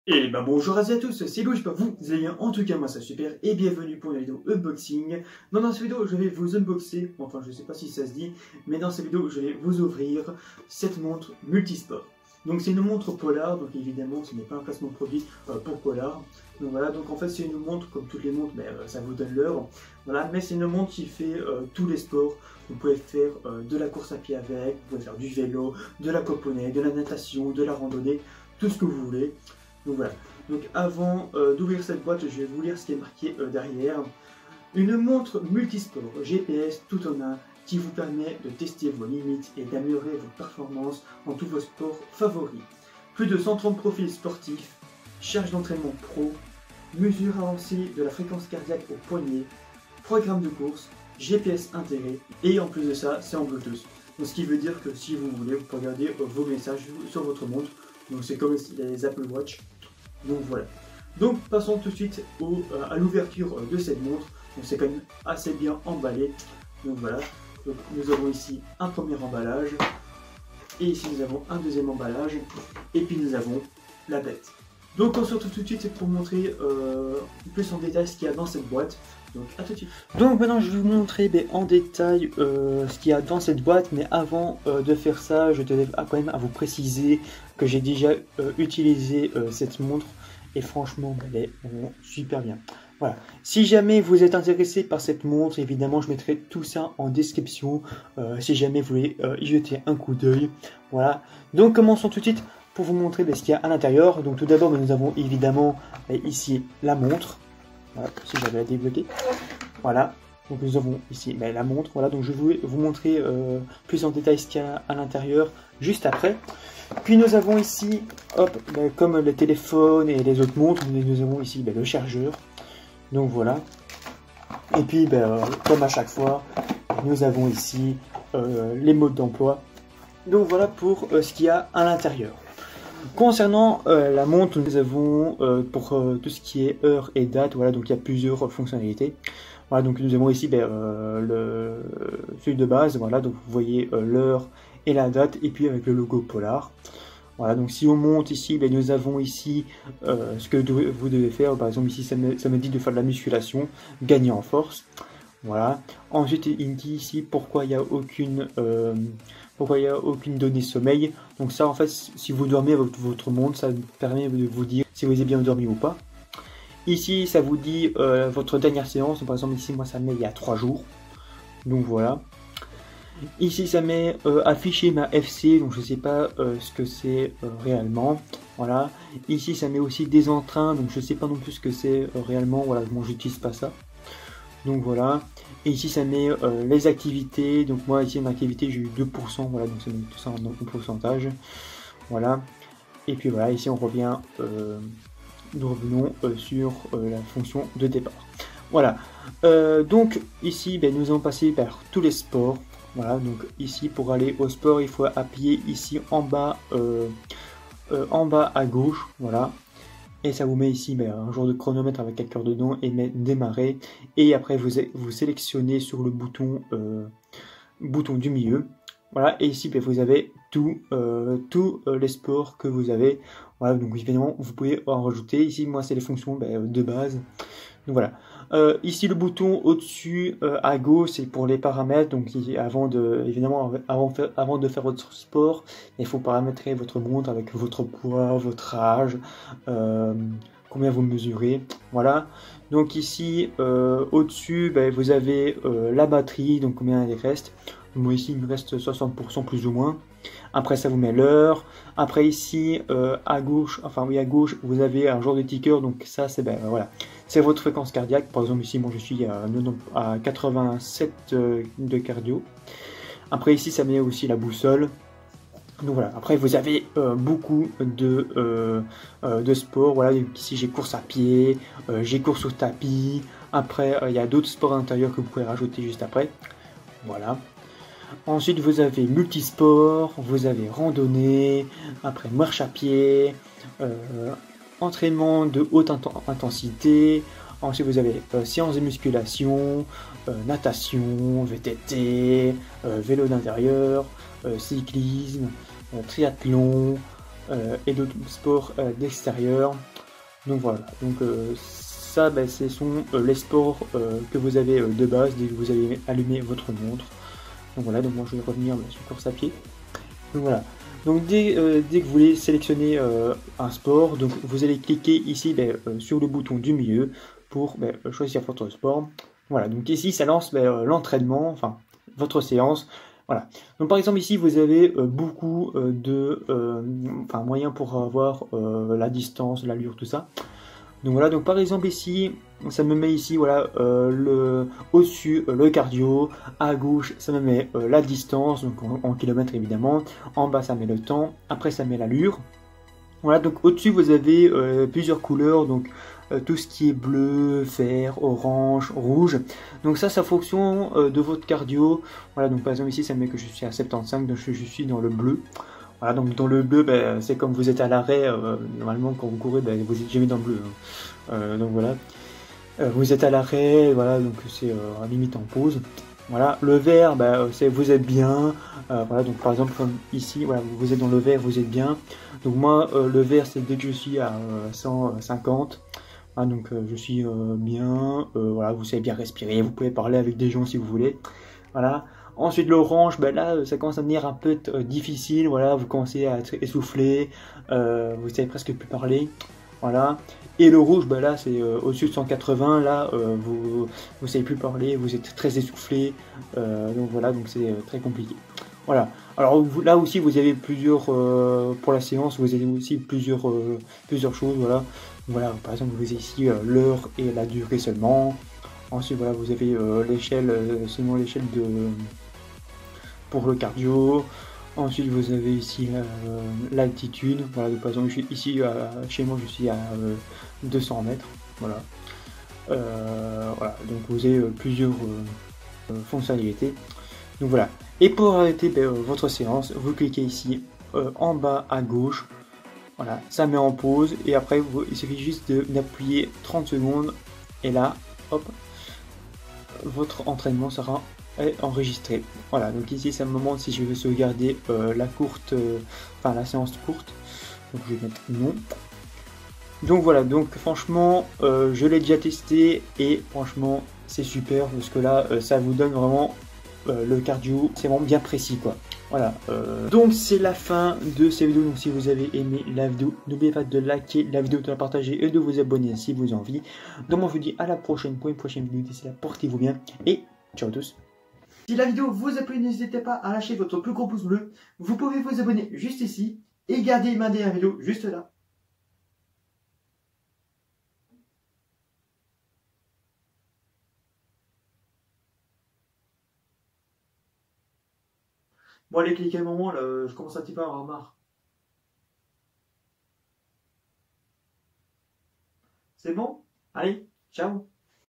Et bah bonjour à tous, c'est Louis, j'espère que vous allez bien, en tout cas moi ça super, et bienvenue pour une vidéo unboxing. Dans cette vidéo je vais vous unboxer, enfin je sais pas si ça se dit, mais dans cette vidéo je vais vous ouvrir cette montre multisport. Donc c'est une montre Polar, donc évidemment ce n'est pas un placement de produit pour Polar. Donc voilà, donc en fait c'est une montre comme toutes les montres, mais ça vous donne l'heure. Voilà, mais c'est une montre qui fait tous les sports. Vous pouvez faire de la course à pied avec, vous pouvez faire du vélo, de la coponée, de la natation, de la randonnée, tout ce que vous voulez. Donc voilà, donc avant d'ouvrir cette boîte, je vais vous lire ce qui est marqué derrière. Une montre multisport GPS tout en un qui vous permet de tester vos limites et d'améliorer vos performances en tous vos sports favoris. Plus de 130 profils sportifs, charge d'entraînement pro, mesure avancée de la fréquence cardiaque au poignet, programme de course, GPS intégré et en plus de ça, c'est en Bluetooth. Donc, ce qui veut dire que si vous voulez, vous pouvez regarder vos messages sur votre montre. Donc c'est comme les Apple Watch. Donc voilà. Donc passons tout de suite à l'ouverture de cette montre. Donc c'est quand même assez bien emballé. Donc voilà. Donc nous avons ici un premier emballage. Et ici nous avons un deuxième emballage. Et puis nous avons la bête. Donc on se retrouve tout de suite pour montrer plus en détail ce qu'il y a dans cette boîte. Donc à tout de suite. Donc maintenant je vais vous montrer en détail ce qu'il y a dans cette boîte. Mais avant de faire ça, je tenais quand même à vous préciser que j'ai déjà utilisé cette montre. Et franchement, elle est vraiment super bien. Voilà. Si jamais vous êtes intéressé par cette montre, évidemment, je mettrai tout ça en description. Si jamais vous voulez y jeter un coup d'œil. Voilà. Donc commençons tout de suite pour vous montrer ce qu'il y a à l'intérieur. Donc tout d'abord, nous avons évidemment ici la montre. Voilà, si j'avais la débloquer. Voilà. Donc nous avons ici la montre. Voilà. Donc je vais vous montrer plus en détail ce qu'il y a à l'intérieur juste après. Puis nous avons ici, hop, comme le téléphone et les autres montres, nous avons ici le chargeur. Donc voilà. Et puis comme à chaque fois, nous avons ici les modes d'emploi. Donc voilà pour ce qu'il y a à l'intérieur. Concernant la montre, nous avons pour tout ce qui est heure et date, voilà, donc il y a plusieurs fonctionnalités. Voilà, donc nous avons ici celui de base, voilà, donc vous voyez l'heure et la date, et puis avec le logo Polar. Voilà, donc si on monte ici, nous avons ici ce que vous devez faire. Par exemple, ici ça me dit de faire de la musculation, gagner en force. Voilà. Ensuite, il me dit ici pourquoi il n'y a aucune donnée sommeil. Donc ça, en fait, si vous dormez avec votre montre, ça permet de vous dire si vous avez bien dormi ou pas. Ici, ça vous dit votre dernière séance. Donc, par exemple, ici, moi, ça met il y a 3 jours. Donc voilà. Ici, ça met afficher ma FC. Donc je sais pas ce que c'est réellement. Voilà. Ici, ça met aussi des entrains. Donc je sais pas non plus ce que c'est réellement. Voilà, moi, j'utilise pas ça. Donc voilà. Et ici, ça met les activités. Donc moi, ici, une activité, j'ai eu 2%. Voilà, donc ça met tout ça en pourcentage. Voilà. Et puis voilà, ici, on revient. Nous revenons sur la fonction de départ. Voilà. Donc ici, nous allons passer par tous les sports. Voilà. Donc ici, pour aller au sport, il faut appuyer ici en bas à gauche. Voilà. Et ça vous met ici un genre de chronomètre avec un cœur dedans et démarrer. Et après, vous sélectionnez sur le bouton du milieu. Voilà, et ici vous avez tous les sports que vous avez. Voilà, donc évidemment vous pouvez en rajouter. Ici, moi, c'est les fonctions de base. Donc voilà. Ici, le bouton au-dessus à gauche, c'est pour les paramètres. Donc avant de faire votre sport, il faut paramétrer votre montre avec votre poids, votre âge, combien vous mesurez. Voilà. Donc ici, au-dessus, vous avez la batterie, donc combien il reste. Moi ici il me reste 60% plus ou moins. Après ça vous met l'heure. Après ici à gauche vous avez un genre de ticker. Donc ça c'est voilà, c'est votre fréquence cardiaque. Par exemple ici moi je suis à 87 de cardio. Après ici ça met aussi la boussole. Donc voilà, après vous avez beaucoup de sports. Voilà, ici j'ai course à pied, j'ai course au tapis. Après il y a d'autres sports à l'intérieur que vous pouvez rajouter juste après. Voilà. Ensuite, vous avez multisport, vous avez randonnée, après marche à pied, entraînement de haute intensité. Ensuite, vous avez séance de musculation, natation, VTT, vélo d'intérieur, cyclisme, triathlon et d'autres sports d'extérieur. Donc voilà, donc ça ben, ce sont les sports que vous avez de base dès que vous allez allumer votre montre. Donc voilà, donc moi je vais revenir sur course à pied. Donc voilà, donc dès que vous voulez sélectionner un sport, donc vous allez cliquer ici ben, sur le bouton du milieu pour ben, choisir votre sport. Voilà, donc ici ça lance ben, l'entraînement, enfin votre séance. Voilà. Donc par exemple ici vous avez beaucoup de moyens pour avoir la distance, l'allure, tout ça. Donc voilà, donc par exemple ici, ça me met ici voilà au-dessus le cardio, à gauche ça me met la distance, donc en kilomètres évidemment, en bas ça met le temps, après ça met l'allure. Voilà, donc au-dessus vous avez plusieurs couleurs, donc tout ce qui est bleu, vert, orange, rouge. Donc ça fonction de votre cardio. Voilà, donc par exemple ici ça me met que je suis à 75, donc je suis dans le bleu. Voilà, donc dans le bleu, ben, c'est comme vous êtes à l'arrêt, normalement quand vous courez, ben, vous n'êtes jamais dans le bleu. Hein. Donc voilà, vous êtes à l'arrêt, voilà, donc c'est à limite en pause. Voilà, le vert, ben, c'est vous êtes bien. Voilà, donc par exemple comme ici, voilà, vous êtes dans le vert, vous êtes bien. Donc moi, le vert, c'est dès que je suis à 150. Ah, donc je suis bien, voilà, vous savez bien respirer, vous pouvez parler avec des gens si vous voulez. Voilà. Ensuite l'orange, ben là ça commence à devenir un peu difficile, voilà, vous commencez à être essoufflé, vous savez presque plus parler, voilà. Et le rouge, ben là c'est au-dessus de 180, là vous savez plus parler, vous êtes très essoufflé, donc voilà, donc c'est très compliqué. Voilà. Alors là aussi vous avez plusieurs, pour la séance, vous avez aussi plusieurs choses, voilà. Voilà, par exemple vous avez ici l'heure et la durée seulement. Ensuite, voilà, vous avez l'échelle, seulement l'échelle pour le cardio. Ensuite, vous avez ici l'altitude. Voilà, donc, par exemple, ici, chez moi, je suis à 200 mètres. Voilà. Voilà, donc vous avez plusieurs fonctionnalités. Donc voilà. Et pour arrêter ben, votre séance, vous cliquez ici en bas à gauche. Voilà, ça met en pause. Et après, il suffit juste d'appuyer 30 secondes. Et là, hop, votre entraînement sera enregistré. Voilà, donc ici c'est un moment si je veux sauvegarder la séance courte. Donc je vais mettre non. Donc voilà, donc franchement je l'ai déjà testé et franchement c'est super parce que là ça vous donne vraiment le cardio, c'est vraiment bien précis quoi. Voilà, donc c'est la fin de cette vidéo. Donc si vous avez aimé la vidéo, n'oubliez pas de liker la vidéo, de la partager et de vous abonner si vous en avez envie. Donc moi je vous dis à la prochaine pour une prochaine vidéo. D'ici là, portez-vous bien et ciao à tous. Si la vidéo vous a plu, n'hésitez pas à lâcher votre plus gros pouce bleu. Vous pouvez vous abonner juste ici et garder ma dernière vidéo juste là. Bon allez, cliquez un moment là, je commence un petit peu à avoir marre. C'est bon? Allez, ciao!